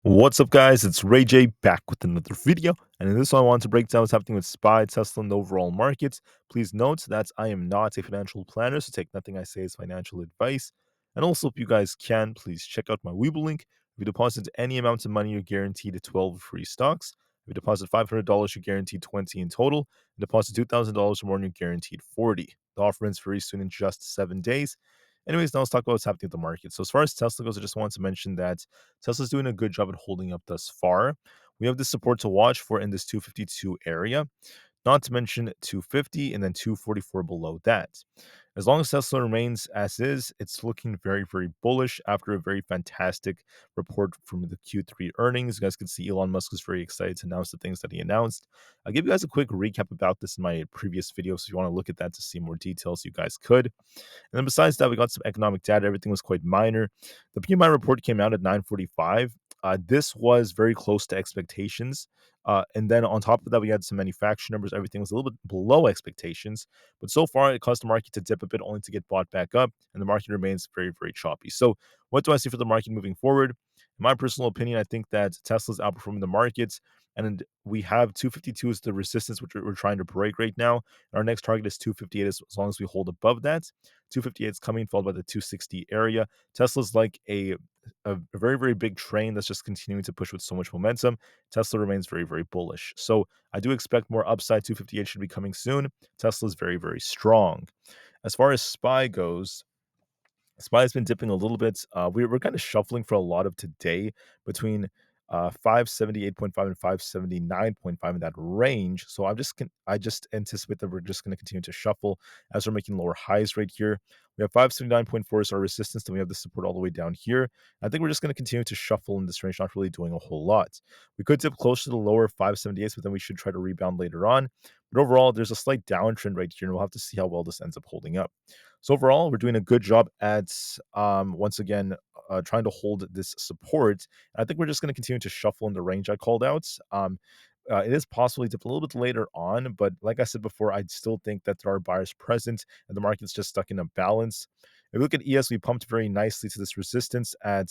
What's up, guys? It's Rey-Jay back with another video, and in this one I want to break down what's happening with SPY, Tesla, and the overall markets. Please note that I am not a financial planner, so take nothing I say as financial advice. And also, if you guys can, please check out my Webull link. If you deposit any amount of money, you're guaranteed 12 free stocks. If you deposit $500, you're guaranteed 20 in total. And deposit $2,000 or more, and you're guaranteed 40. The offer ends very soon in just 7 days. Anyways, now let's talk about what's happening at the market. So as far as Tesla goes, I just want to mention that Tesla's doing a good job at holding up thus far. We have this support to watch for in this 252 area, not to mention 250 and then 244 below that. As long as Tesla remains as is, it's looking very, very bullish after a very fantastic report from the Q3 earnings. You guys can see Elon Musk was very excited to announce the things that he announced. I'll give you guys a quick recap about this in my previous video, so if you want to look at that to see more details, you guys could. And then besides that, we got some economic data. Everything was quite minor. The PMI report came out at 9:45. This was very close to expectations. And then on top of that, we had some manufacturing numbers. Everything was a little bit below expectations. But so far, it caused the market to dip a bit, only to get bought back up. And the market remains very, very choppy. So what do I see for the market moving forward? In my personal opinion, I think that Tesla's outperforming the markets. And we have 252 as the resistance, which we're trying to break right now. And our next target is 258 as long as we hold above that. 258 is coming, followed by the 260 area. Tesla's like a very, very big train that's just continuing to push with so much momentum. Tesla remains very, very bullish. So I do expect more upside. 258 should be coming soon. Tesla is very, very strong. As far as SPY goes, SPY has been dipping a little bit. We're kind of shuffling for a lot of today between 578.5 and 579.5 in that range. So I just anticipate that we're just going to continue to shuffle as we're making lower highs right here. We have 579.4 as our resistance, then we have the support all the way down here. I think we're just going to continue to shuffle in this range, not really doing a whole lot. We could dip closer to the lower 578s, but then we should try to rebound later on. But overall, there's a slight downtrend right here, and we'll have to see how well this ends up holding up. So overall, we're doing a good job at once again trying to hold this support. I think we're just going to continue to shuffle in the range I called out. It is possibly dip a little bit later on, but like I said before, I still think that there are buyers present and the market's just stuck in a balance. If we look at ES, we pumped very nicely to this resistance at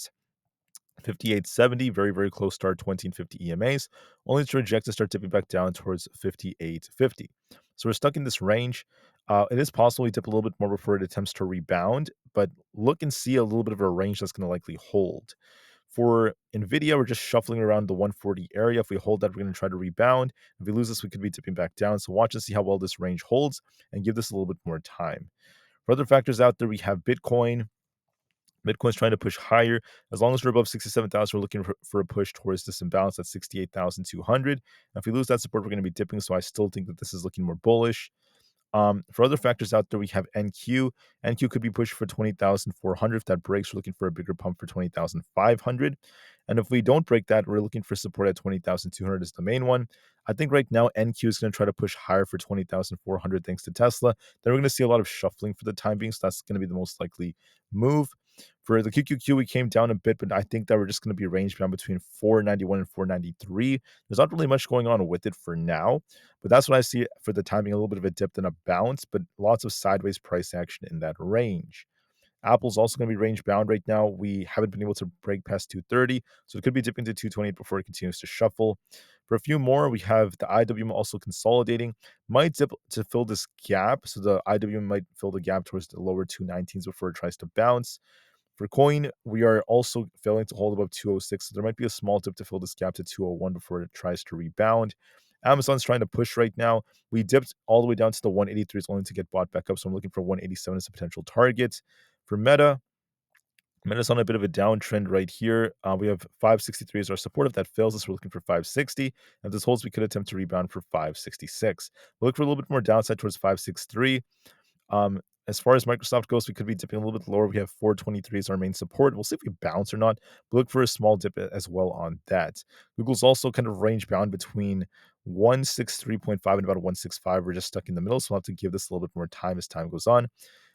58.70, very, very close to our 20 and 50 EMAs, only to reject and start dipping back down towards 58.50. So we're stuck in this range. It is possible we dip a little bit more before it attempts to rebound, but look and see a little bit of a range that's going to likely hold. For Nvda, we're just shuffling around the 140 area. If we hold that, we're going to try to rebound. If we lose this, we could be dipping back down. So watch and see how well this range holds and give this a little bit more time. For other factors out there, we have Bitcoin. Bitcoin's trying to push higher. As long as we're above 67,000, we're looking for a push towards this imbalance at 68,200. If we lose that support, we're going to be dipping. So I still think that this is looking more bullish. For other factors out there, we have NQ. NQ could be pushed for 20,400. If that breaks, we're looking for a bigger pump for 20,500. And if we don't break that, we're looking for support at 20,200 is the main one. I think right now NQ is going to try to push higher for 20,400 thanks to Tesla. Then we're going to see a lot of shuffling for the time being, so that's going to be the most likely move. For the QQQ, we came down a bit, but I think that we're just going to be range bound between 491 and 493. There's not really much going on with it for now, but that's what I see for the timing, a little bit of a dip and a bounce, but lots of sideways price action in that range. Apple's also going to be range bound right now. We haven't been able to break past 230, so it could be dipping to 228 before it continues to shuffle. For a few more, we have the IWM also consolidating. Might dip to fill this gap, so the IWM might fill the gap towards the lower 219s before it tries to bounce. For coin, we are also failing to hold above 206, so there might be a small dip to fill this gap to 201 before it tries to rebound. Amazon's trying to push right now. We dipped all the way down to the 183s only to get bought back up, so I'm looking for 187 as a potential target. For Meta's on a bit of a downtrend right here. We have 563 as our support. If that fails us, we're looking for 560. If this holds, we could attempt to rebound for 566. We'll look for a little bit more downside towards 563. As far as Microsoft goes, we could be dipping a little bit lower. We have 423 as our main support. We'll see if we bounce or not. But look for a small dip as well on that. Google's also kind of range bound between 163.5 and about 165. We're just stuck in the middle, so we'll have to give this a little bit more time as time goes on.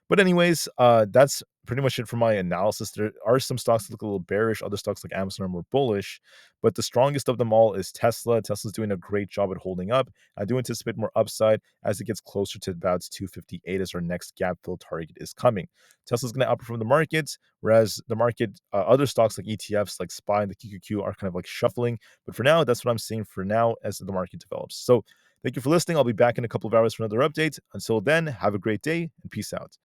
But anyways, that's pretty much it for my analysis. There are some stocks that look a little bearish. Other stocks like Amazon are more bullish, but the strongest of them all is Tesla. Tesla's doing a great job at holding up. I do anticipate more upside as it gets closer to about 258 as our next gap fill target is coming. Tesla's going to outperform the markets, whereas the market, other stocks like ETFs, like SPY and the QQQ are kind of like shuffling. But for now, that's what I'm seeing for now as the market develops. So thank you for listening. I'll be back in a couple of hours for another update. Until then, have a great day and peace out.